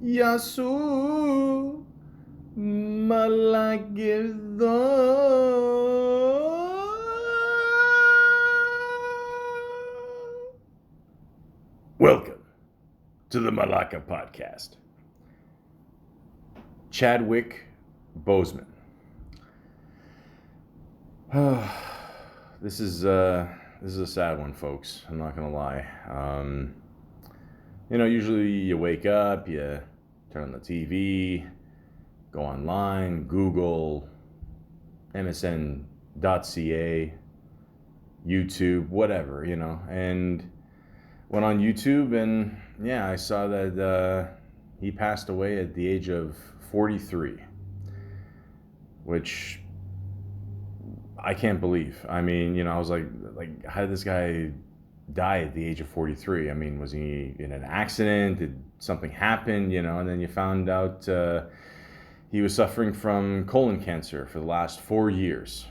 Yasu Malaka. Welcome to the Malaka podcast. Chadwick Boseman. This is a sad one, folks. I'm not gonna lie. Usually you wake up, you turn on the TV, go online, Google, MSN.ca, YouTube, whatever, and went on YouTube, and yeah, I saw that he passed away at the age of 43, which I can't believe. I mean, I was like, how did this guy die at the age of 43? I mean, was he in an accident? Did something happen? And then you found out he was suffering from colon cancer for the last 4 years.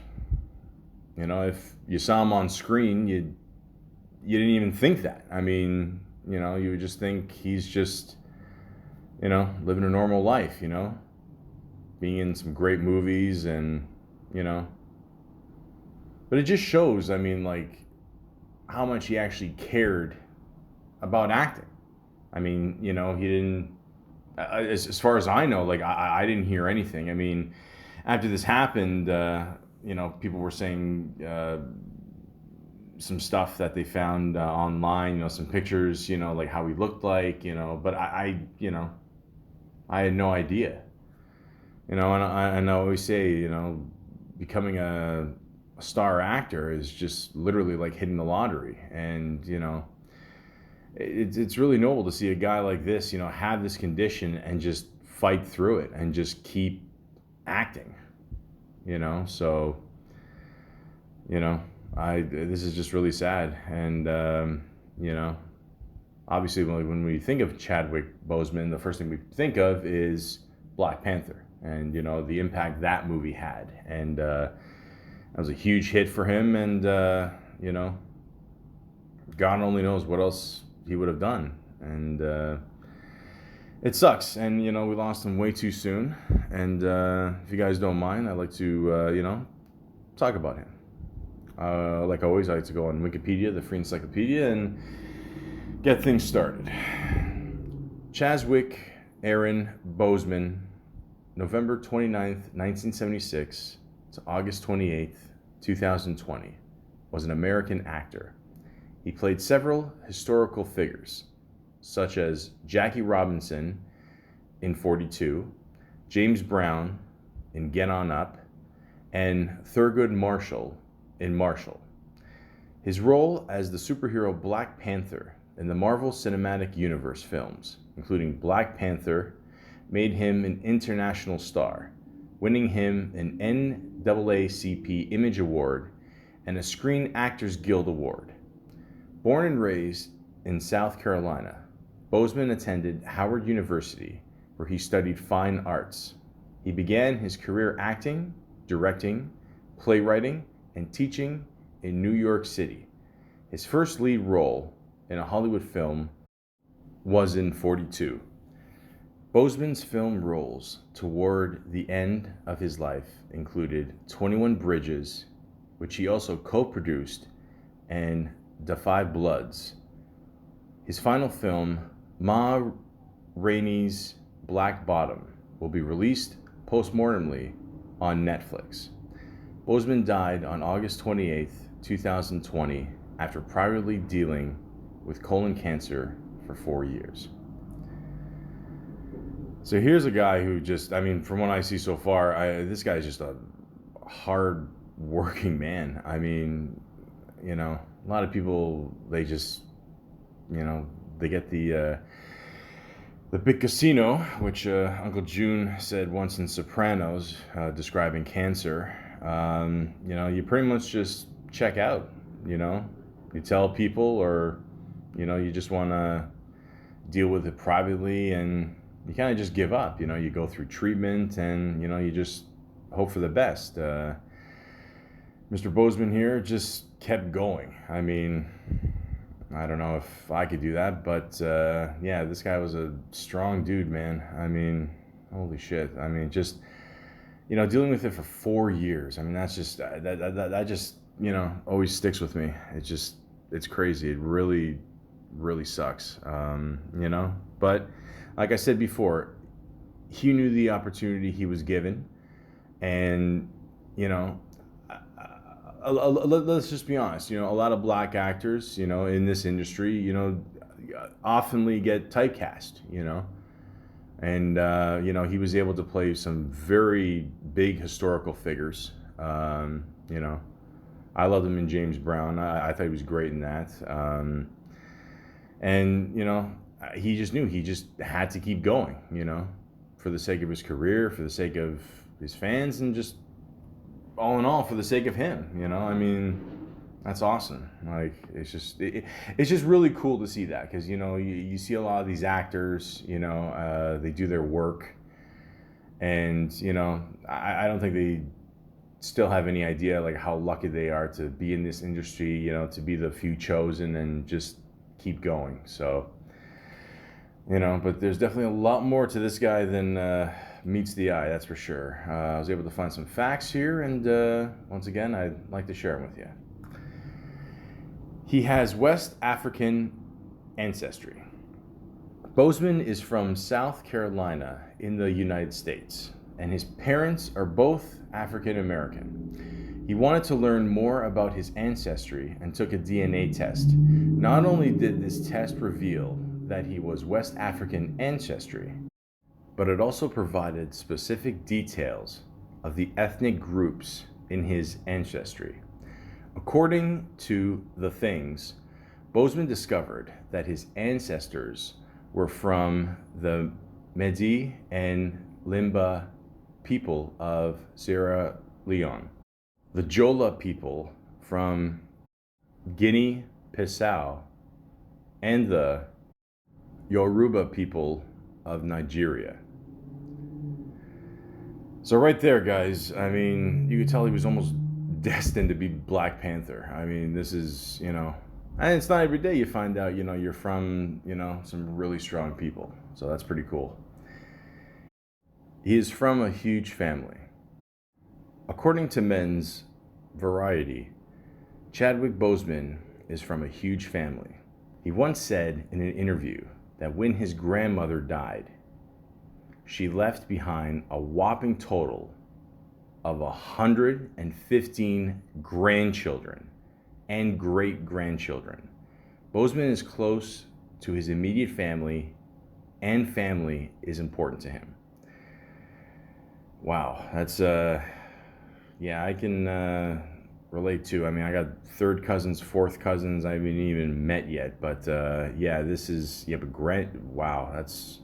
If you saw him on screen, you didn't even think that. I mean, you would just think he's just, living a normal life, being in some great movies and, but it just shows, I mean, like, how much he actually cared about acting. I mean, he didn't, as far as I know, like, I didn't hear anything. I mean, after this happened, people were saying some stuff that they found online, some pictures, like how he looked like, but I had no idea, and I always say, becoming a star actor is just literally like hitting the lottery. And it's really noble to see a guy like this have this condition and just fight through it and just keep acting, so this is just really sad. And obviously when we think of Chadwick Boseman, the first thing we think of is Black Panther and the impact that movie had. And that was a huge hit for him, and God only knows what else he would have done. And it sucks, and we lost him way too soon. And if you guys don't mind, I'd like to talk about him. Like always, I like to go on Wikipedia, the free encyclopedia, and get things started. Chadwick Aaron Boseman, November 29th, 1976 to August 28th, 2020, was an American actor. He played several historical figures, such as Jackie Robinson in 42, James Brown in Get On Up, and Thurgood Marshall in Marshall. His role as the superhero Black Panther in the Marvel Cinematic Universe films, including Black Panther, made him an international star, winning him an NAACP Image Award and a Screen Actors Guild Award. Born and raised in South Carolina, Boseman attended Howard University, where he studied fine arts. He began his career acting, directing, playwriting, and teaching in New York City. His first lead role in a Hollywood film was in 42. Boseman's film roles toward the end of his life included 21 Bridges, which he also co-produced, and Da 5 Bloods. His final film, Ma Rainey's Black Bottom, will be released postmortemly on Netflix. Boseman died on August 28, 2020, after privately dealing with colon cancer for 4 years. So here's a guy who just, I mean, from what I see so far, this guy's just a hard working man. I mean, a lot of people, they just, they get the big casino, which Uncle June said once in Sopranos, describing cancer. You pretty much just check out, you tell people, or, you just want to deal with it privately, and you kind of just give up. You go through treatment, and you just hope for the best. Mr. Boseman here just kept going. I mean, I don't know if I could do that, but yeah, this guy was a strong dude, man. I mean, holy shit. I mean, just, dealing with it for 4 years. I mean, that's just, that just, always sticks with me. It's crazy. It really, really sucks, But like I said before, he knew the opportunity he was given. And, let's just be honest. A lot of black actors, in this industry, oftenly get typecast, and he was able to play some very big historical figures. I loved him in James Brown. I thought he was great in that. And he just knew he just had to keep going, for the sake of his career, for the sake of his fans, and just all in all for the sake of him. I mean, that's awesome. Like, it's just really cool to see that, because you see a lot of these actors, they do their work, and I don't think they still have any idea like how lucky they are to be in this industry, to be the few chosen and just keep going. So but there's definitely a lot more to this guy than meets the eye, that's for sure. I was able to find some facts here, and once again, I'd like to share them with you. He has West African ancestry. Boseman is from South Carolina in the United States, and his parents are both African American. He wanted to learn more about his ancestry and took a DNA test. Not only did this test reveal that he was West African ancestry, but it also provided specific details of the ethnic groups in his ancestry. According to The Things, Boseman discovered that his ancestors were from the Medi and Limba people of Sierra Leone, the Jola people from Guinea-Bissau, and the Yoruba people of Nigeria. So right there, guys, I mean, you could tell he was almost destined to be Black Panther. I mean, this is, and it's not every day you find out, you're from, some really strong people. So that's pretty cool. He is from a huge family. According to Men's Variety, Chadwick Boseman is from a huge family. He once said in an interview that when his grandmother died, she left behind a whopping total of 115 grandchildren and great-grandchildren. Boseman is close to his immediate family, and family is important to him. Wow, that's, yeah, I can relate to. I mean, I got third cousins, fourth cousins I haven't even met yet, but yeah, this is, yeah, but wow, that's,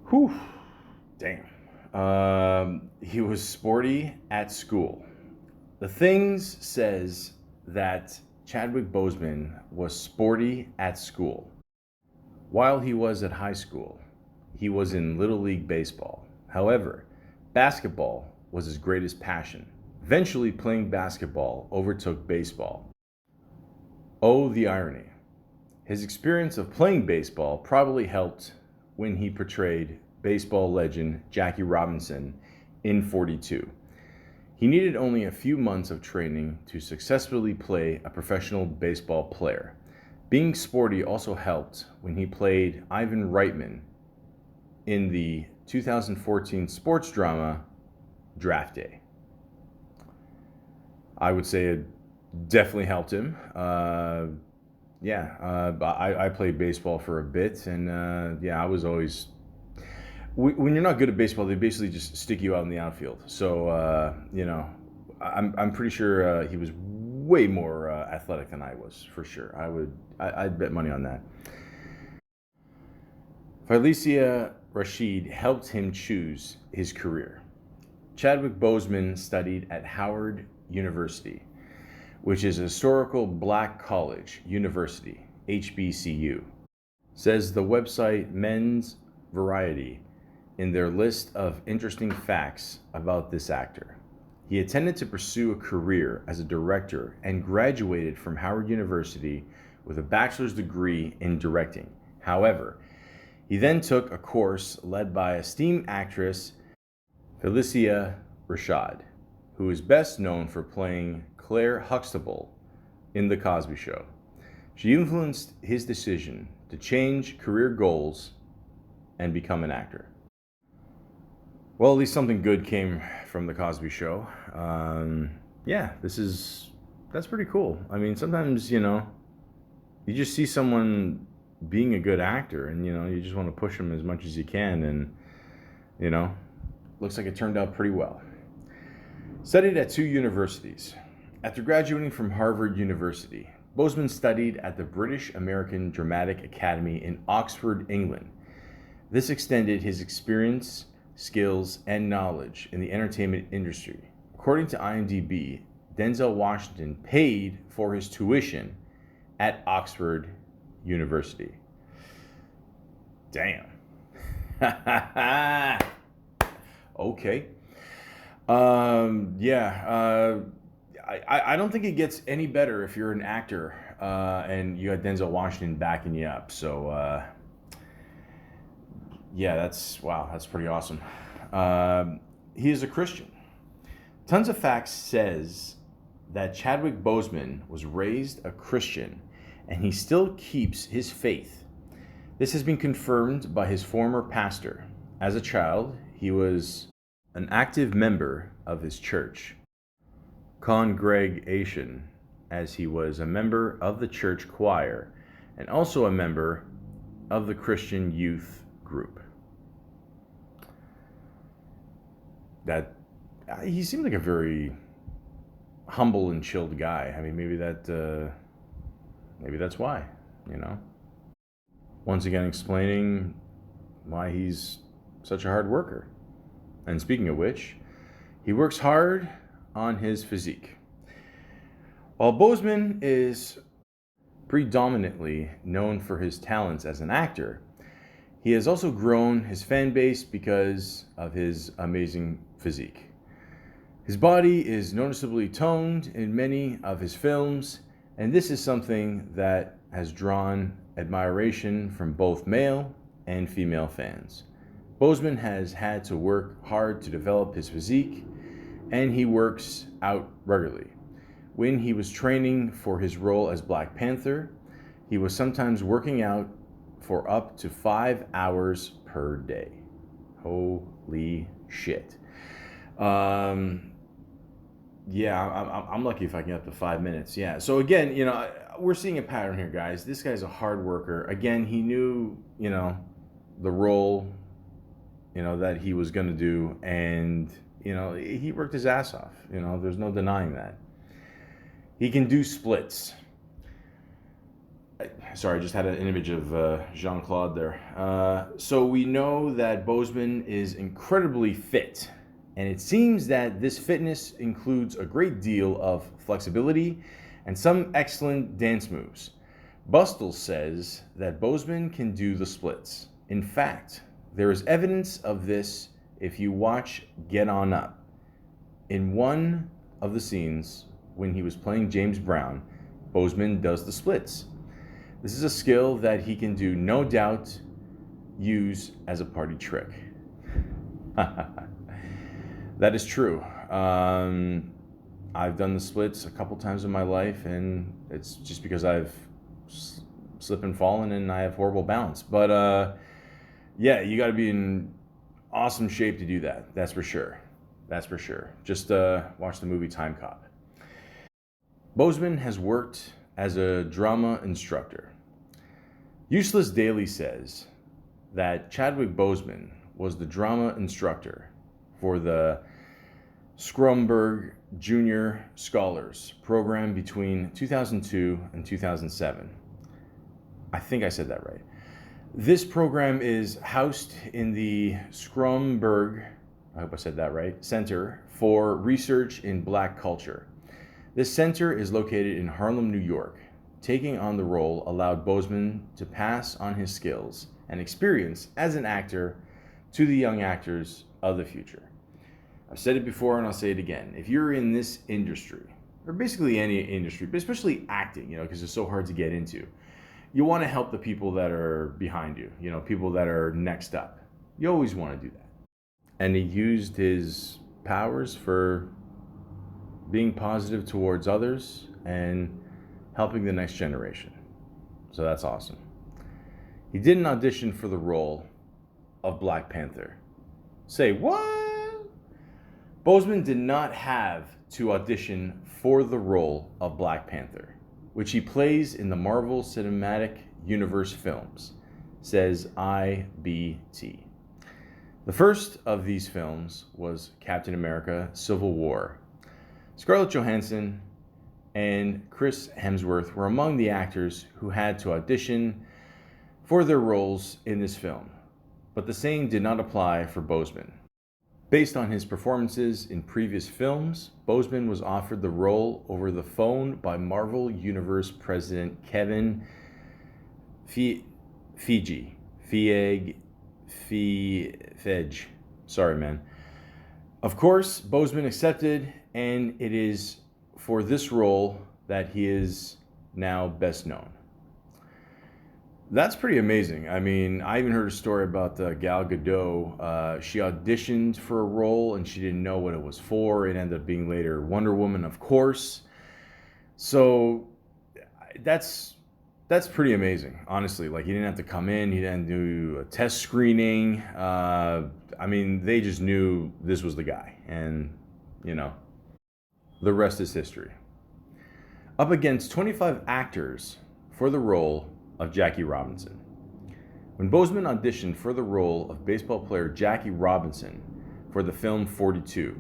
whew, damn. He was sporty at school. The Things says that Chadwick Boseman was sporty at school. While he was at high school, he was in Little League Baseball. However, basketball was his greatest passion. Eventually, playing basketball overtook baseball. Oh, the irony. His experience of playing baseball probably helped when he portrayed baseball legend Jackie Robinson in 42. He needed only a few months of training to successfully play a professional baseball player. Being sporty also helped when he played Ivan Reitman in the 2014 sports drama Draft Day. I would say it definitely helped him. I played baseball for a bit, and yeah, I was always. When you're not good at baseball, they basically just stick you out in the outfield. So I'm pretty sure he was way more athletic than I was, for sure. I'd bet money on that. Felicia Rashid helped him choose his career. Chadwick Boseman studied at Howard University, which is a historical black college university, HBCU, says the website Men's Variety in their list of interesting facts about this actor. He intended to pursue a career as a director and graduated from Howard University with a bachelor's degree in directing. However, he then took a course led by esteemed actress Felicia Rashad, who is best known for playing Claire Huxtable in The Cosby Show. She influenced his decision to change career goals and become an actor. Well, at least something good came from The Cosby Show. That's pretty cool. I mean, sometimes, you just see someone being a good actor and, you just want to push them as much as you can. And, looks like it turned out pretty well. Studied at 2 universities. After graduating from Harvard University, Boseman studied at the British American Dramatic Academy in Oxford, England. This extended his experience, skills, and knowledge in the entertainment industry. According to IMDb, Denzel Washington paid for his tuition at Oxford University. Damn. Okay. I don't think it gets any better if you're an actor and you got Denzel Washington backing you up. So, that's pretty awesome. He is a Christian. Tons of Facts says that Chadwick Boseman was raised a Christian and he still keeps his faith. This has been confirmed by his former pastor. As a child, he was an active member of his church congregation, as he was a member of the church choir and also a member of the Christian youth group. That he seemed like a very humble and chilled guy. I mean, maybe that's why, Once again, explaining why he's such a hard worker. And speaking of which, he works hard on his physique. While Boseman is predominantly known for his talents as an actor, he has also grown his fan base because of his amazing physique. His body is noticeably toned in many of his films, and this is something that has drawn admiration from both male and female fans. Boseman has had to work hard to develop his physique, and he works out regularly. When he was training for his role as Black Panther, he was sometimes working out for up to 5 hours per day. Holy shit. I'm lucky if I can get up to 5 minutes. Yeah. So again, we're seeing a pattern here, guys. This guy's a hard worker. Again, he knew, the role, that he was going to do. And, he worked his ass off. There's no denying that. He can do splits. Sorry, I just had an image of Jean-Claude there. So we know that Boseman is incredibly fit. And it seems that this fitness includes a great deal of flexibility and some excellent dance moves. Bustle says that Boseman can do the splits. In fact, there is evidence of this if you watch Get On Up. In one of the scenes, when he was playing James Brown, Boseman does the splits. This is a skill that he can do, no doubt, use as a party trick. That is true. I've done the splits a couple times in my life, and it's just because I've slipped and fallen and I have horrible balance. But you got to be in awesome shape to do that. That's for sure. Just watch the movie Time Cop. Boseman has worked as a drama instructor. Useless Daily says that Chadwick Boseman was the drama instructor for the Scrumberg Junior Scholars program between 2002 and 2007. I think I said that right. This program is housed in the Scrumberg, I hope I said that right, Center for Research in Black Culture. This center is located in Harlem, New York. Taking on the role allowed Boseman to pass on his skills and experience as an actor to the young actors of the future. I've said it before and I'll say it again. If you're in this industry, or basically any industry, but especially acting, because it's so hard to get into. You want to help the people that are behind you, people that are next up. You always want to do that. And he used his powers for being positive towards others and helping the next generation. So that's awesome. He didn't audition for the role of Black Panther. Say what? Boseman did not have to audition for the role of Black Panther, which he plays in the Marvel Cinematic Universe films, says IBT. The first of these films was Captain America: Civil War. Scarlett Johansson and Chris Hemsworth were among the actors who had to audition for their roles in this film, but the same did not apply for Boseman. Based on his performances in previous films, Boseman was offered the role over the phone by Marvel Universe President Kevin Feige. Sorry, man. Of course, Boseman accepted, and it is for this role that he is now best known. That's pretty amazing. I mean, I even heard a story about Gal Gadot. She auditioned for a role and she didn't know what it was for. It ended up being later Wonder Woman, of course. So that's pretty amazing, honestly. Like, he didn't have to come in. He didn't do a test screening. I mean, they just knew this was the guy. And, the rest is history. Up against 25 actors for the role of Jackie Robinson. When Boseman auditioned for the role of baseball player Jackie Robinson for the film 42,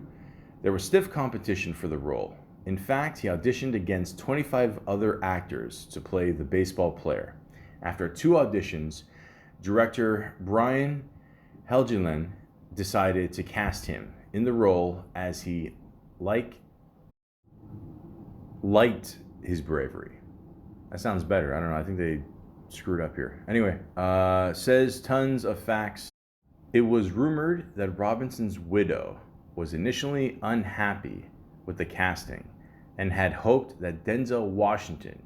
there was stiff competition for the role. In fact, he auditioned against 25 other actors to play the baseball player. After 2 auditions, director Brian Helgeland decided to cast him in the role as he liked his bravery. That sounds better. I don't know. I think they screwed up here. Anyway, says tons of facts. It was rumored that Robinson's widow was initially unhappy with the casting and had hoped that Denzel Washington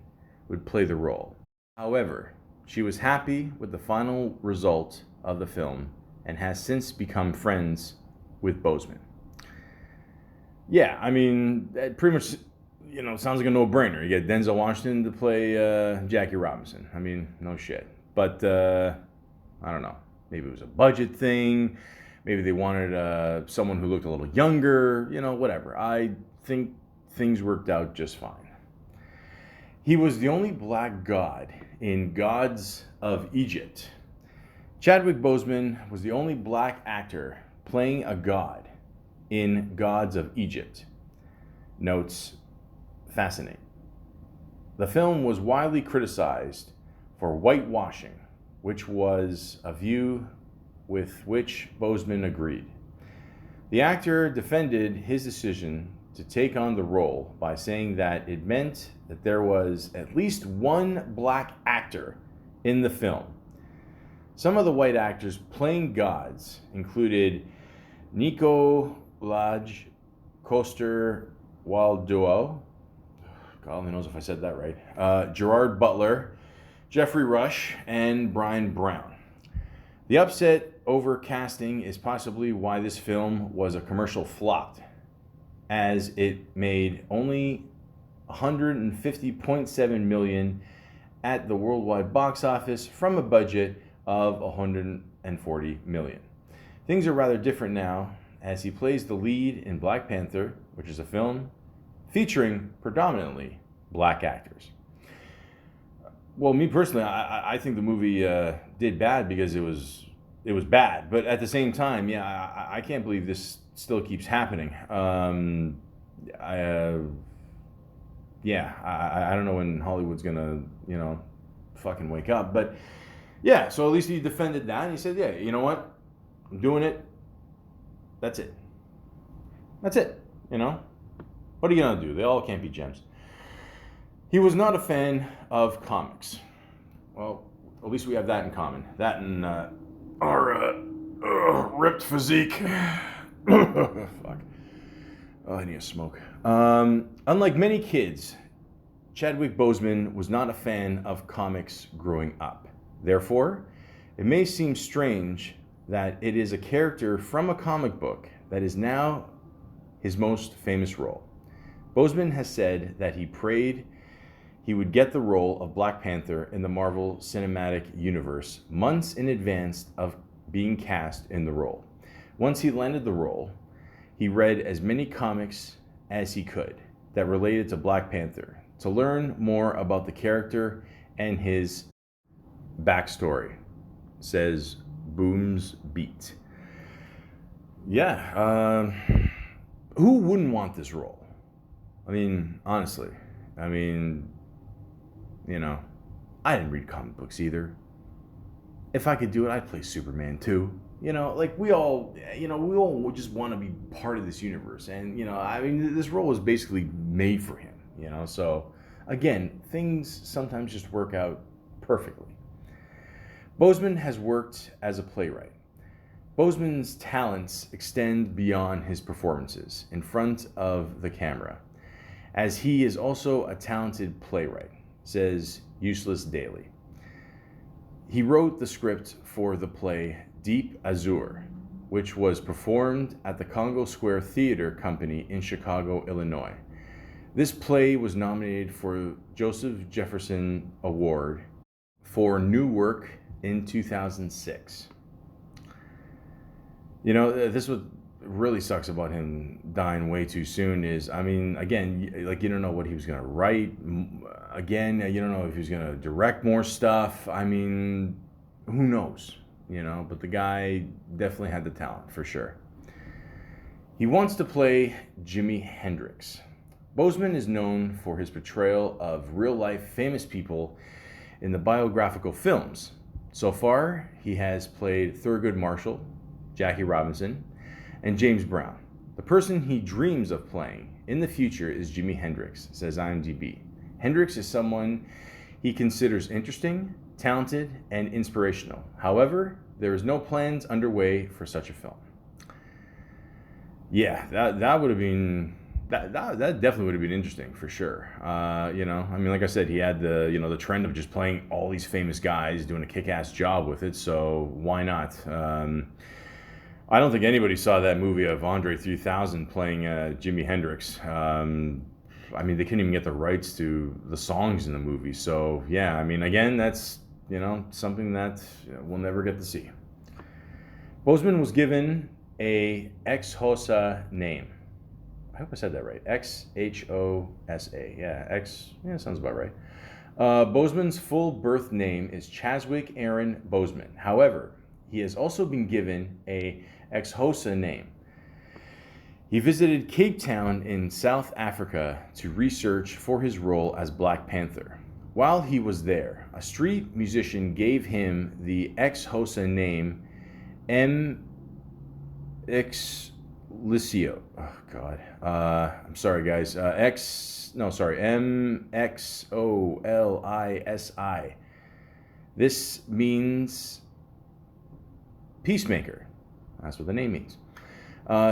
would play the role. However, she was happy with the final result of the film and has since become friends with Boseman. Yeah, I mean, that pretty much, sounds like a no-brainer. You get Denzel Washington to play Jackie Robinson. I mean, no shit. But, I don't know. Maybe it was a budget thing. Maybe they wanted someone who looked a little younger. Whatever. I think things worked out just fine. He was the only black god in Gods of Egypt. Chadwick Boseman was the only black actor playing a god in Gods of Egypt. Notes, fascinating. The film was widely criticized for whitewashing, which was a view with which Boseman agreed. The actor defended his decision to take on the role by saying that it meant that there was at least one black actor in the film. Some of the white actors playing gods included Nico Lodge, Coster Waldau, God only knows if I said that right, Gerard Butler, Jeffrey Rush, and Brian Brown. The upset over casting is possibly why this film was a commercial flop, as it made only $150.7 million at the worldwide box office from a budget of $140 million. Things are rather different now, as he plays the lead in Black Panther, which is a film featuring predominantly black actors. Well, me personally, I think the movie did bad because it was bad. But at the same time, I can't believe this still keeps happening. I don't know when Hollywood's gonna, fucking wake up. But yeah, so at least he defended that. And he said, yeah, you know what? I'm doing it. That's it. That's it, What are you gonna do? They all can't be gems. He was not a fan of comics. Well, at least we have that in common. That and our ripped physique. Fuck. Oh, I need a smoke. Unlike many kids, Chadwick Boseman was not a fan of comics growing up. Therefore, it may seem strange that it is a character from a comic book that is now his most famous role. Boseman has said that he prayed he would get the role of Black Panther in the Marvel Cinematic Universe months in advance of being cast in the role. Once he landed the role, he read as many comics as he could that related to Black Panther to learn more about the character and his backstory, says Boom's Beat. Yeah, who wouldn't want this role? I mean, honestly, I mean, you know, I didn't read comic books either. If I could do it, I'd play Superman too. You know, like we all just want to be part of this universe. And, I mean, this role was basically made for him, So, again, things sometimes just work out perfectly. Boseman has worked as a playwright. Boseman's talents extend beyond his performances in front of the camera, as he is also a talented playwright, says Useless Daily. He wrote the script for the play Deep Azure, which was performed at the Congo Square Theater Company in Chicago, Illinois. This play was nominated for Joseph Jefferson Award for New Work in 2006. This what really sucks about him dying way too soon is, I mean, again, like, you don't know what he was going to write. Again, you don't know if he was going to direct more stuff. I mean, who knows, but the guy definitely had the talent for sure. He wants to play Jimi Hendrix. Boseman is known for his portrayal of real-life famous people in the biographical films. So far, he has played Thurgood Marshall, Jackie Robinson, and James Brown. The person he dreams of playing in the future is Jimi Hendrix, says IMDb. Hendrix is someone he considers interesting, talented, and inspirational. However, there is no plans underway for such a film. Yeah, that would have been that definitely would have been interesting for sure. I mean, like I said, he had the trend of just playing all these famous guys, doing a kick-ass job with it. So why not? I don't think anybody saw that movie of Andre 3000 playing Jimi Hendrix. I mean, they couldn't even get the rights to the songs in the movie. So yeah, I mean, again, that's something that we'll never get to see. Boseman was given a ex-Hosa name. I hope I said that right. X-H-O-S-A. Yeah, sounds about right. Boseman's full birth name is Chadwick Aaron Boseman. However, he has also been given a ex-Hosa name. He visited Cape Town in South Africa to research for his role as Black Panther. While he was there, a street musician gave him the ex-Hosa name Licio. Oh God. I'm sorry, guys. MXOLISI. This means peacemaker. That's what the name means.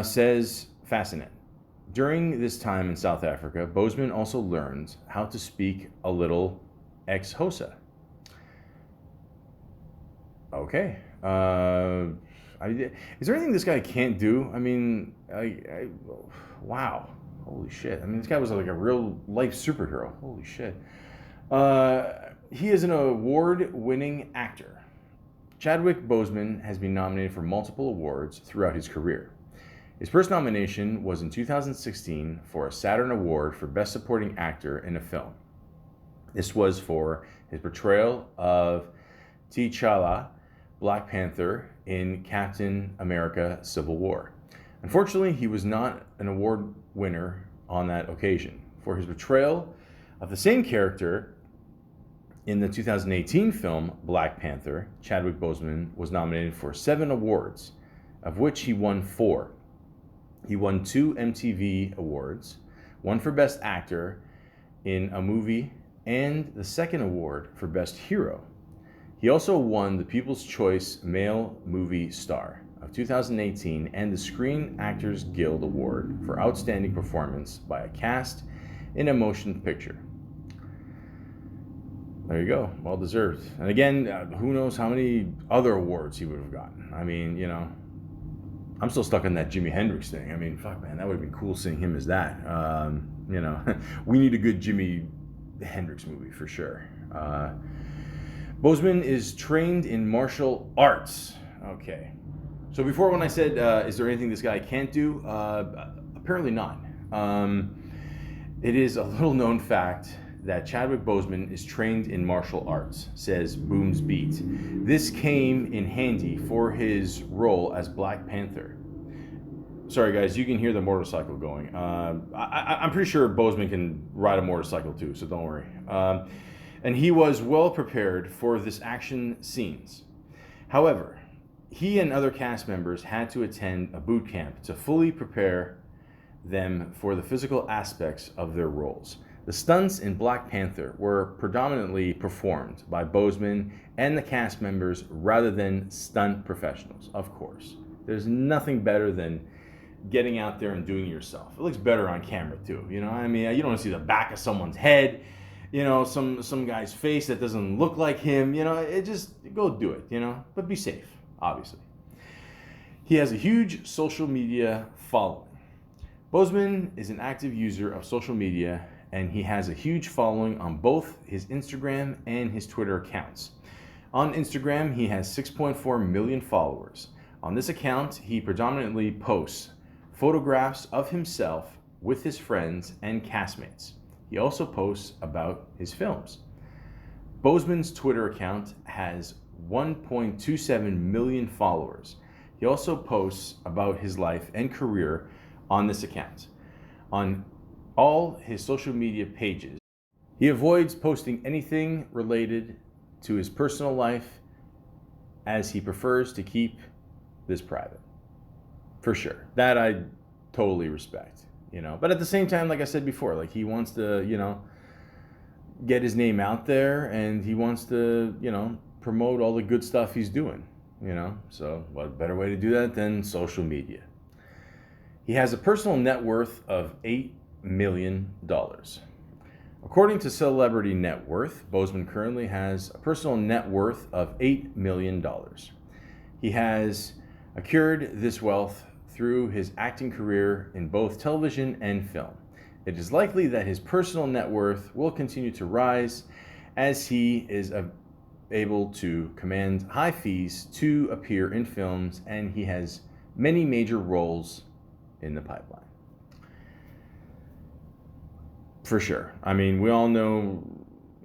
Says Fascinant. During this time in South Africa, Boseman also learned how to speak a little ex-Hosa. Okay. Is there anything this guy can't do? I mean, wow. Holy shit. I mean, this guy was like a real life superhero. Holy shit. He is an award-winning actor. Chadwick Boseman has been nominated for multiple awards throughout his career. His first nomination was in 2016 for a Saturn Award for Best Supporting Actor in a Film. This was for his portrayal of T'Challa, Black Panther, in Captain America: Civil War. Unfortunately, he was not an award winner on that occasion. For his portrayal of the same character in the 2018 film Black Panther, Chadwick Boseman was nominated for 7 awards, of which he won 4. He won 2 MTV Awards, one for Best Actor in a Movie, and the second award for Best Hero. He also won the People's Choice Male Movie Star of 2018 and the Screen Actors Guild Award for Outstanding Performance by a Cast in a Motion Picture. There you go. Well deserved. And again, who knows how many other awards he would have gotten. I mean, I'm still stuck on that Jimi Hendrix thing. I mean, fuck, man, that would have been cool seeing him as that. We need a good Jimi Hendrix movie for sure. Boseman is trained in martial arts. Okay. So before, when I said, is there anything this guy can't do? Apparently not. It is a little known fact that Chadwick Boseman is trained in martial arts, says Boom's Beat. This came in handy for his role as Black Panther. Sorry guys, you can hear the motorcycle going. I'm pretty sure Boseman can ride a motorcycle too, so don't worry. And he was well prepared for this action scenes. However, he and other cast members had to attend a boot camp to fully prepare them for the physical aspects of their roles. The stunts in Black Panther were predominantly performed by Boseman and the cast members rather than stunt professionals, of course. There's nothing better than getting out there and doing it yourself. It looks better on camera too, you don't want to see the back of someone's head, some guy's face that doesn't look like him, it just, go do it, but be safe, obviously. He has a huge social media following. Boseman is an active user of social media, and he has a huge following on both his Instagram and his Twitter accounts. On Instagram, he has 6.4 million followers. On this account, he predominantly posts photographs of himself with his friends and castmates. He also posts about his films. Boseman's Twitter account has 1.27 million followers. He also posts about his life and career on this account. On all his social media pages, he avoids posting anything related to his personal life, as he prefers to keep this private. For sure. That I totally respect, But at the same time, like I said before, he wants to, get his name out there, and he wants to, promote all the good stuff he's doing, So what better way to do that than social media? He has a personal net worth of $8 million. According to Celebrity Net Worth, Boseman currently has a personal net worth of $8 million. He has accrued this wealth through his acting career in both television and film. It is likely that his personal net worth will continue to rise as he is able to command high fees to appear in films, and he has many major roles in the pipeline. For sure. I mean, we all know,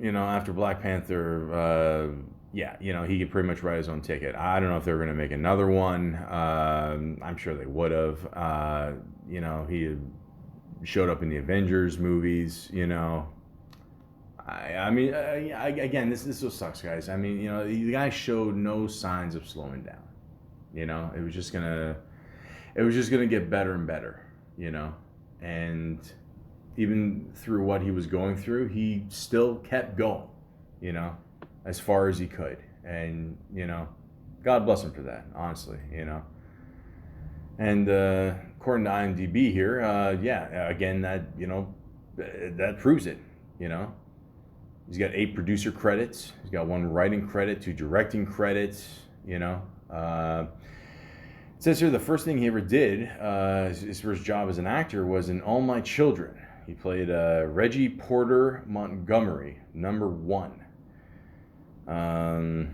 after Black Panther, he could pretty much write his own ticket. I don't know if they were going to make another one. I'm sure they would have. He showed up in the Avengers movies, Again, this just sucks, guys. I mean, the guy showed no signs of slowing down. It was just gonna get better and better, and even through what he was going through, he still kept going, as far as he could. And, God bless him for that, honestly, And according to IMDb here, again, that proves it, He's got 8 producer credits. He's got 1 writing credit, 2 directing credits, It says here the first thing he ever did, his first job as an actor, was in All My Children. He played Reggie Porter Montgomery, number 1. I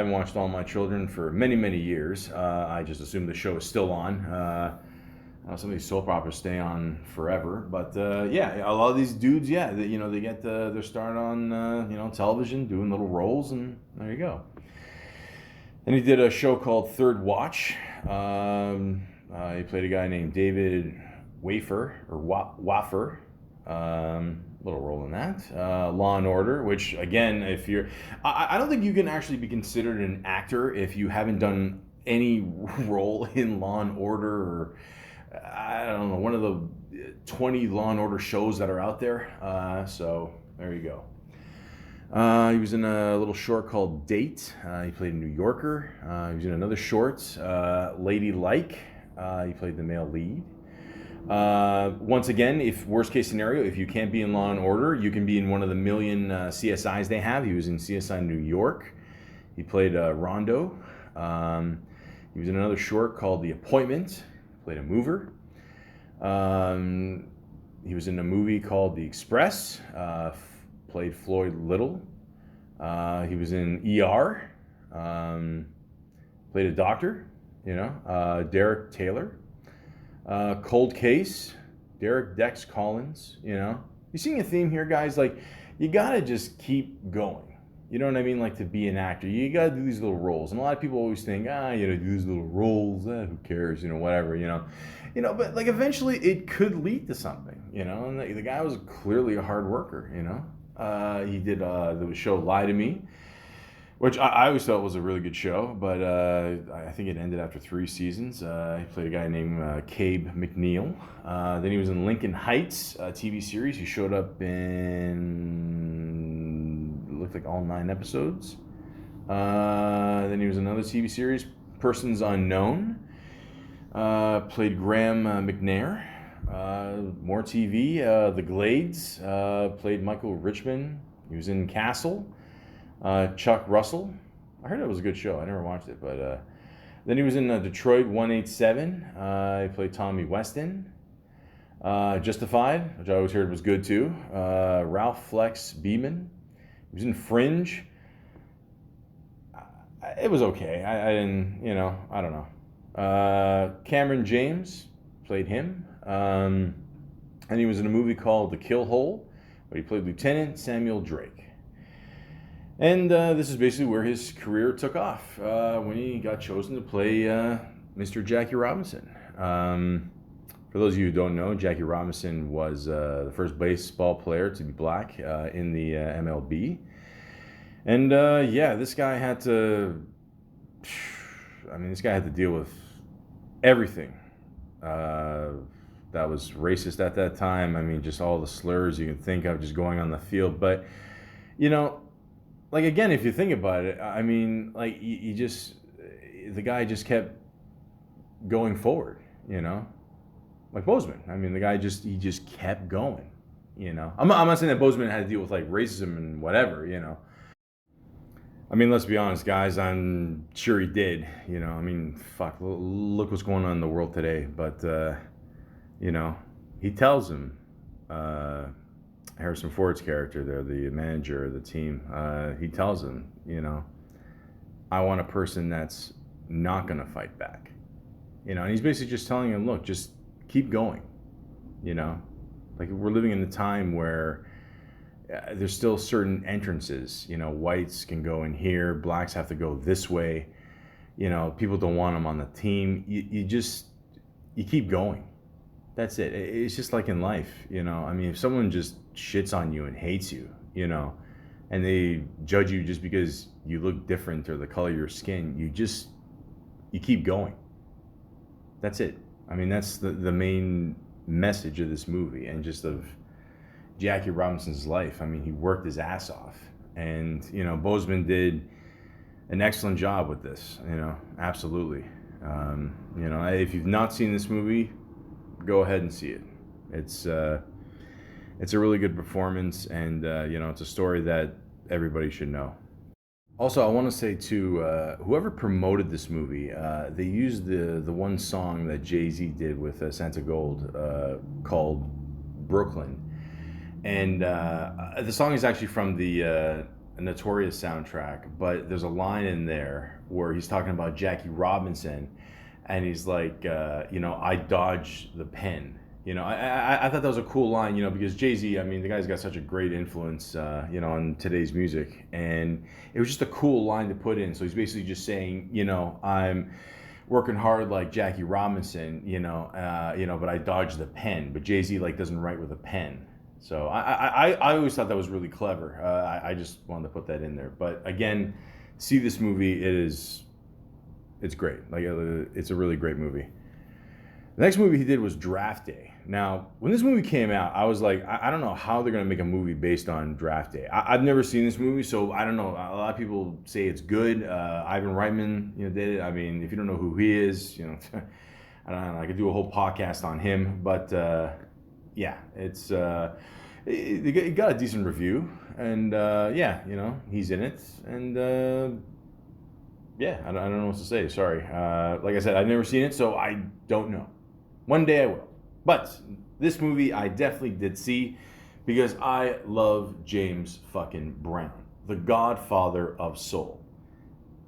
watched All My Children for many, many years. I just assumed the show is still on. Some of these soap operas stay on forever. But a lot of these dudes, they get their start on television, doing little roles, and there you go. Then he did a show called Third Watch. He played a guy named David Waffer. Little role in that. Law and Order, which again, if you're, I don't think you can actually be considered an actor if you haven't done any role in Law and Order, or I don't know, one of the 20 Law and Order shows that are out there. So there you go. He was in a little short called Date. He played a New Yorker. He was in another short, Lady Like. He played the male lead. Once again, if worst case scenario, if you can't be in Law and Order, you can be in one of the million CSIs they have. He was in CSI New York. He played Rondo. He was in another short called The Appointment. Played a mover. He was in a movie called The Express. Played Floyd Little. He was in ER. Played a doctor. Derek Taylor. Cold Case. Derek Dex Collins. You seeing a theme here, guys? Like, you gotta just keep going. You know what I mean? Like, to be an actor, you gotta do these little roles. And a lot of people always think, do these little roles. Who cares? Whatever. But like eventually it could lead to something. And the guy was clearly a hard worker. He did the show Lie to Me, which I always thought was a really good show, but I think it ended after 3 seasons. He played a guy named Cabe McNeil. Then he was in Lincoln Heights, a TV series. He showed up in, it looked like all 9 episodes. Then he was in another TV series, Persons Unknown. Played Graham McNair. More TV, The Glades. Played Michael Richmond. He was in Castle. Chuck Russell. I heard it was a good show. I never watched it, but then he was in Detroit 187. He played Tommy Weston. Justified, which I always heard was good too. Ralph Flex Beeman. He was in Fringe. It was okay. I didn't, I don't know. Cameron James played him. And he was in a movie called The Kill Hole, where he played Lieutenant Samuel Drake. And this is basically where his career took off, when he got chosen to play Mr. Jackie Robinson. For those of you who don't know, Jackie Robinson was the first baseball player to be black in the MLB. And this guy had to deal with everything that was racist at that time. Just all the slurs you can think of just going on the field. But, like, again, if you think about it, the guy just kept going forward, like Boseman. The guy he just kept going, I'm not saying that Boseman had to deal with like racism and whatever, let's be honest, guys, I'm sure he did, fuck, look what's going on in the world today. But, he tells him, Harrison Ford's character there, the manager of the team, he tells him, I want a person that's not going to fight back. And he's basically just telling him, look, just keep going. Like, we're living in a time where there's still certain entrances. Whites can go in here, blacks have to go this way. People don't want them on the team. You keep going. That's it. It's just like in life, if someone just shits on you and hates you, and they judge you just because you look different or the color of your skin, you keep going. That's it. That's the main message of this movie and just of Jackie Robinson's life. He worked his ass off, and Boseman did an excellent job with this. Absolutely. If you've not seen this movie, go ahead and see it. It's a really good performance, and it's a story that everybody should know. Also, I want to say too, whoever promoted this movie, they used the one song that Jay-Z did with Santa Gold called Brooklyn. And the song is actually from the Notorious soundtrack, but there's a line in there where he's talking about Jackie Robinson, and he's like, I dodged the pen. I thought that was a cool line, because Jay-Z, the guy's got such a great influence, on today's music. And it was just a cool line to put in. So he's basically just saying, I'm working hard like Jackie Robinson, but I dodged the pen. But Jay-Z, doesn't write with a pen. So I always thought that was really clever. I just wanted to put that in there. But again, see this movie. It's great. It's a really great movie. The next movie he did was Draft Day. Now, when this movie came out, I was like, I don't know how they're going to make a movie based on Draft Day. I've never seen this movie, so I don't know. A lot of people say it's good. Ivan Reitman, did it. I mean, if you don't know who he is, I don't know. I could do a whole podcast on him, but yeah, it got a decent review, and yeah, he's in it, and yeah, I don't know what to say. Sorry. Like I said, I've never seen it, so I don't know. One day I will. But this movie I definitely did see because I love James fucking Brown, the godfather of soul.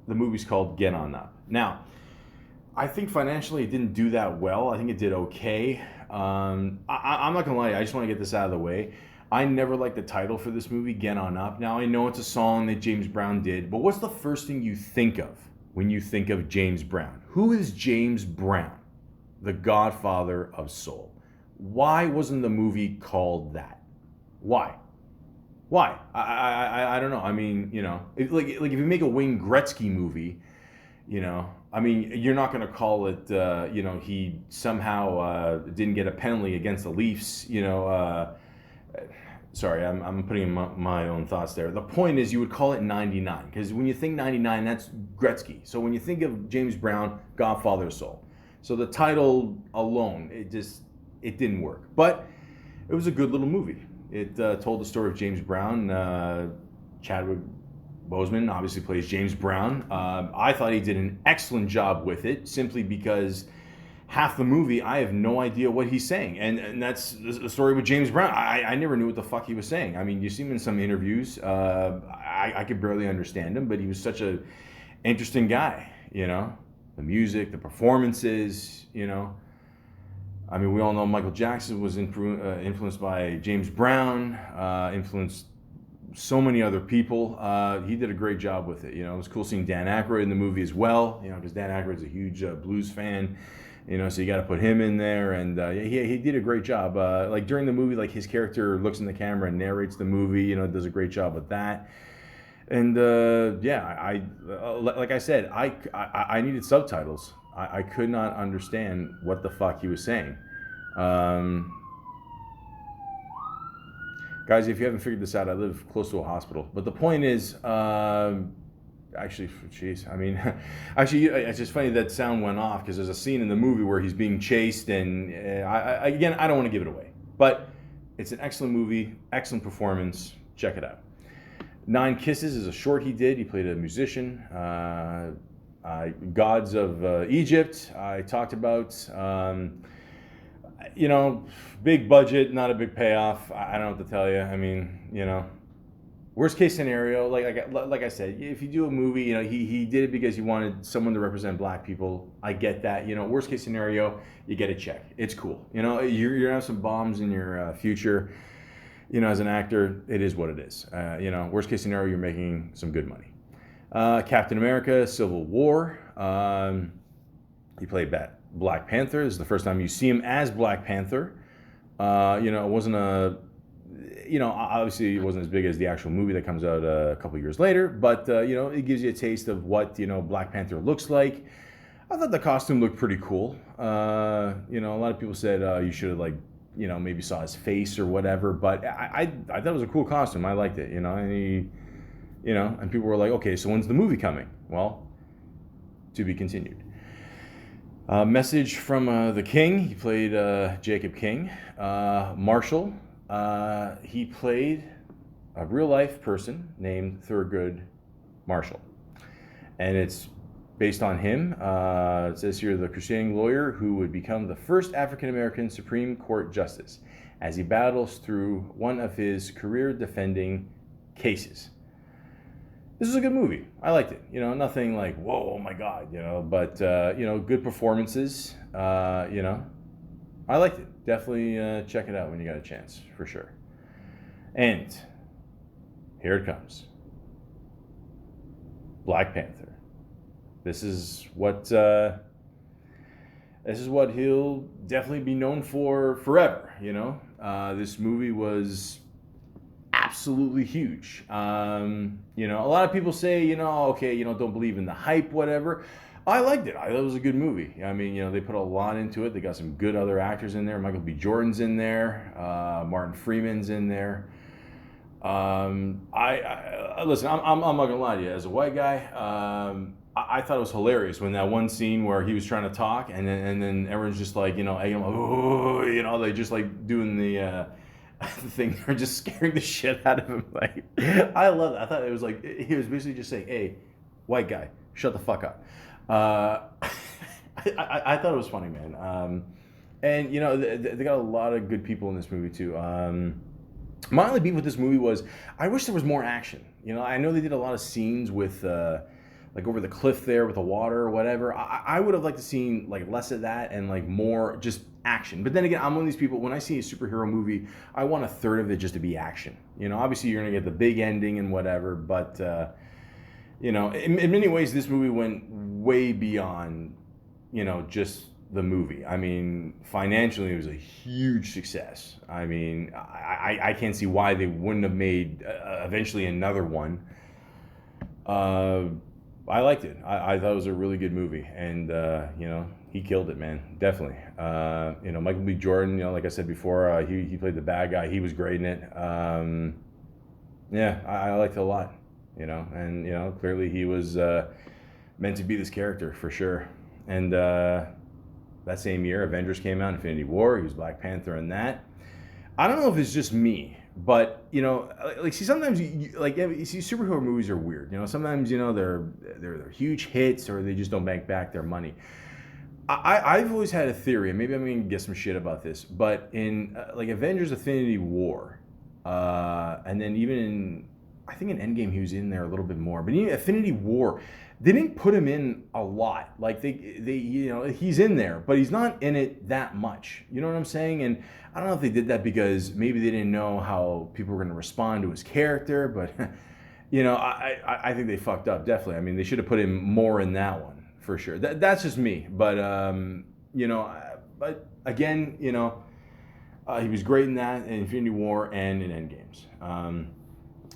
The movie's called Get On Up. Now, I think financially it didn't do that well. I think it did okay. I'm not going to lie, I just want to get this out of the way. I never liked the title for this movie, Get On Up. Now, I know it's a song that James Brown did, but what's the first thing you think of when you think of James Brown? Who is James Brown? The godfather of soul. Why wasn't the movie called that? Why? I don't know. I mean, if you make a Wayne Gretzky movie, I mean, you're not going to call it, he somehow didn't get a penalty against the Leafs, sorry, I'm putting in my own thoughts there. The point is you would call it 99, because when you think 99, that's Gretzky. So when you think of James Brown, Godfather of Soul. So the title alone, it didn't work. But it was a good little movie. It told the story of James Brown. Chadwick Boseman obviously plays James Brown. I thought he did an excellent job with it, simply because half the movie I have no idea what he's saying. And that's the story with James Brown. I never knew what the fuck he was saying. I mean, you see him in some interviews. I could barely understand him, but he was such a interesting guy, The music, the performances, I mean, we all know Michael Jackson was influenced by James Brown, influenced so many other people. He did a great job with it. It was cool seeing Dan Aykroyd in the movie as well, because Dan Aykroyd's a huge blues fan, so you got to put him in there. And he did a great job. Like during the movie, like his character looks in the camera and narrates the movie, does a great job with that. And yeah, like I said, I needed subtitles. I could not understand what the fuck he was saying. Guys, if you haven't figured this out, I live close to a hospital. But the point is, actually, jeez, I mean, actually, it's just funny that sound went off because there's a scene in the movie where he's being chased, and again, I don't want to give it away. But it's an excellent movie, excellent performance. Check it out. 9 Kisses is a short he did. He played a musician. Gods of Egypt, I talked about. Big budget, not a big payoff. I don't know what to tell you. I mean, worst case scenario, like I said, if you do a movie, he did it because he wanted someone to represent black people. I get that. Worst case scenario, you get a check. It's cool. You're gonna have some bombs in your future. As an actor, it is what it is. Worst case scenario, you're making some good money. Captain America, Civil War. He played Black Panther. This is the first time you see him as Black Panther. It wasn't obviously it wasn't as big as the actual movie that comes out a couple years later, but it gives you a taste of what Black Panther looks like. I thought the costume looked pretty cool. A lot of people said you should have maybe saw his face or whatever, but I thought it was a cool costume. I liked it, and and people were like, okay, so when's the movie coming? Well, to be continued. Message from the King. He played Jacob King. Marshall. He played a real life person named Thurgood Marshall, and it's based on him. It says here, the crusading lawyer who would become the first African-American Supreme Court justice as he battles through one of his career-defending cases. This is a good movie. I liked it. Nothing like, whoa, oh my God, but, good performances. I liked it. Definitely check it out when you got a chance, for sure. And here it comes. Black Panther. This is what he'll definitely be known for forever. This movie was absolutely huge. A lot of people say, okay, don't believe in the hype, whatever. I liked it. I thought it was a good movie. I mean, they put a lot into it. They got some good other actors in there. Michael B. Jordan's in there. Martin Freeman's in there. Listen. I'm not gonna lie to you. As a white guy, I thought it was hilarious when that one scene where he was trying to talk, and then everyone's just like, egging him, oh, they just like doing the the thing. They're just scaring the shit out of him. Like, I love it. I thought it was like he was basically just saying, "Hey, white guy, shut the fuck up." I thought it was funny, man. And they got a lot of good people in this movie too. My only beef with this movie was I wish there was more action. I know they did a lot of scenes with like over the cliff there with the water or whatever. I would have liked to see like less of that and like more just action. But then again, I'm one of these people, when I see a superhero movie, I want a third of it just to be action. Obviously you're gonna get the big ending and whatever, but in many ways this movie went way beyond just the movie. I mean, financially, it was a huge success. I mean, I can't see why they wouldn't have made eventually another one. I liked it. I thought it was a really good movie, and he killed it, man. Definitely. Michael B. Jordan. Like I said before, he played the bad guy. He was great in it. Yeah, I liked it a lot. And clearly he was meant to be this character for sure. And that same year, Avengers came out, Infinity War. He was Black Panther in that. I don't know if it's just me, but like see, sometimes you see superhero movies are weird. Sometimes they're huge hits or they just don't bank back their money. I've always had a theory, and maybe I'm going to get some shit about this, but in like Avengers: Infinity War, and then even in I think in Endgame he was in there a little bit more, but in Infinity War, they didn't put him in a lot. Like they he's in there, but he's not in it that much. You know what I'm saying? And I don't know if they did that because maybe they didn't know how people were going to respond to his character, but I think they fucked up definitely. I mean, they should have put him more in that one for sure. That's just me, but but again, he was great in that, in Infinity War and in Endgames.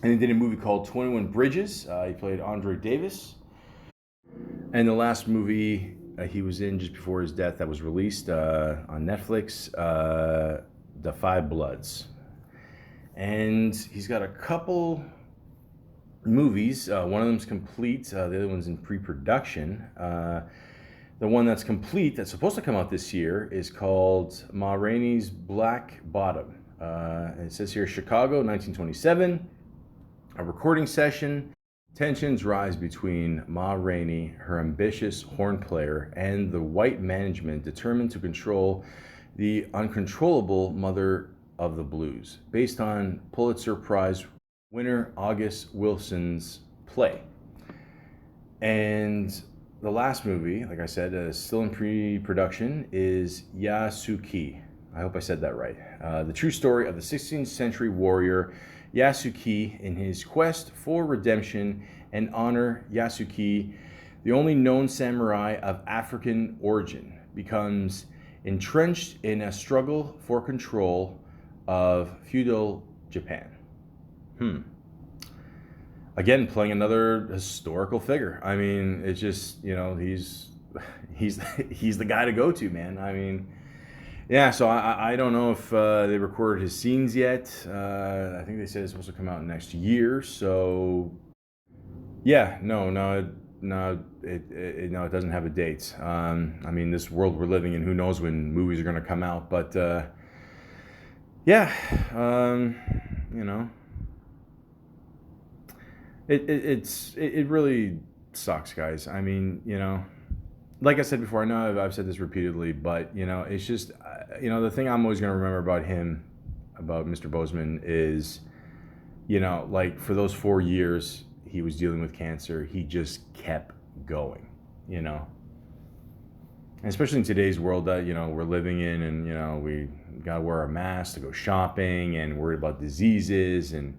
And he did a movie called 21 Bridges. He played Andre Davis. And the last movie he was in just before his death that was released on Netflix, The Five Bloods. And he's got a couple movies. One of them's complete. The other one's in pre-production. The one that's complete, that's supposed to come out this year, is called Ma Rainey's Black Bottom. It says here, Chicago, 1927. A recording session. Tensions rise between Ma Rainey, her ambitious horn player, and the white management determined to control the uncontrollable mother of the blues, based on Pulitzer Prize winner August Wilson's play. And the last movie, like I said, still in pre-production, is Yasuki. I hope I said that right. The true story of the 16th century warrior Yasuki in his quest for redemption and honor. Yasuki, the only known samurai of African origin, becomes entrenched in a struggle for control of feudal Japan. Again, playing another historical figure. I mean, it's just, he's the guy to go to, man. I mean, yeah, so I don't know if they recorded his scenes yet. I think they said it's supposed to come out next year. So, yeah, no, it doesn't have a date. I mean, this world we're living in, who knows when movies are going to come out? But yeah, it really sucks, guys. I mean, like I said before, I know I've said this repeatedly, but it's just, the thing I'm always going to remember about him, about Mr. Boseman, is, like for those 4 years he was dealing with cancer, he just kept going, and especially in today's world that we're living in, and we gotta wear a mask to go shopping and worried about diseases and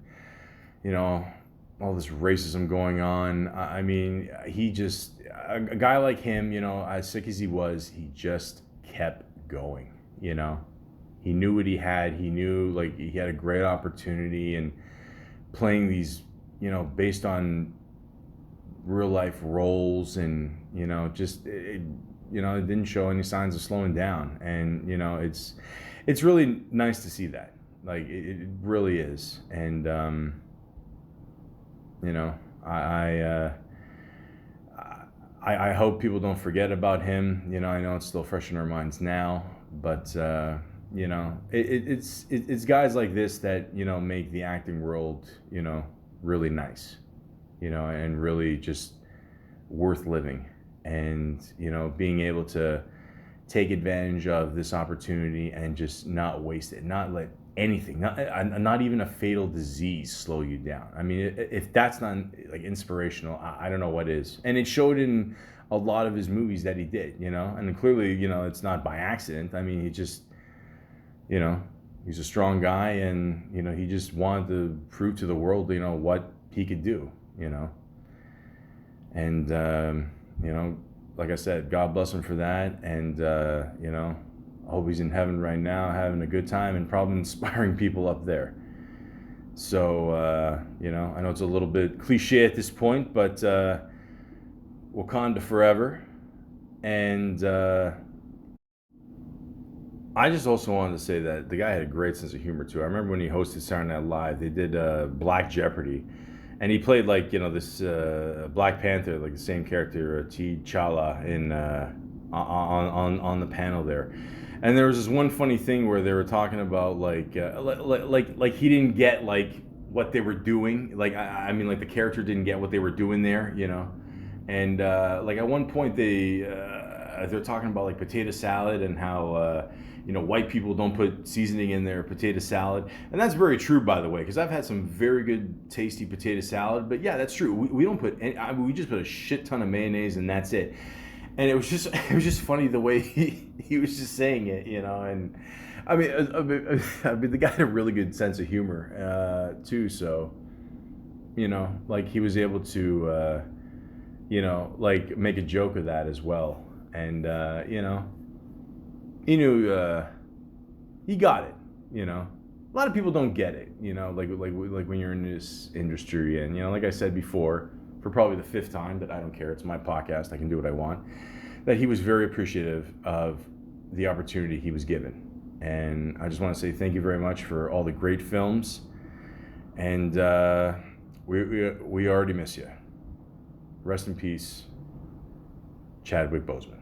all this racism going on. I mean, he just, a guy like him, as sick as he was, he just kept going, He knew what he had. He knew, like, he had a great opportunity, and playing these, based on real life roles, and just it didn't show any signs of slowing down. And it's really nice to see that. Like it really is. And I hope people don't forget about him. I know it's still fresh in our minds now, but it's guys like this that make the acting world really nice, and really just worth living, and being able to take advantage of this opportunity and just not waste it, not let anything, not even a fatal disease slow you down. I mean, if that's not like inspirational, I don't know what is. And it showed in a lot of his movies that he did, and clearly, it's not by accident. I mean, he just, he's a strong guy, and he just wanted to prove to the world, what he could do, and like I said, God bless him for that. And I hope he's in heaven right now, having a good time and probably inspiring people up there. So, I know it's a little bit cliche at this point, but Wakanda forever. And I just also wanted to say that the guy had a great sense of humor, too. I remember when he hosted Saturday Night Live, they did Black Jeopardy. And he played, like, this Black Panther, like the same character, T'Challa, on the panel there. And there was this one funny thing where they were talking about like he didn't get like what they were doing. Like I mean, like the character didn't get what they were doing there, And like at one point they're talking about like potato salad and how white people don't put seasoning in their potato salad, and that's very true, by the way, because I've had some very good tasty potato salad. But yeah, that's true. We don't put any, we just put a shit ton of mayonnaise and that's it. And it was just funny the way he was just saying it, and I mean the guy had a really good sense of humor too. So like he was able to like make a joke of that as well, and he knew he got it. A lot of people don't get it, like when you're in this industry, and like I said before, for probably the fifth time, but I don't care. It's my podcast. I can do what I want. That he was very appreciative of the opportunity he was given. And I just want to say thank you very much for all the great films. And we already miss you. Rest in peace, Chadwick Boseman.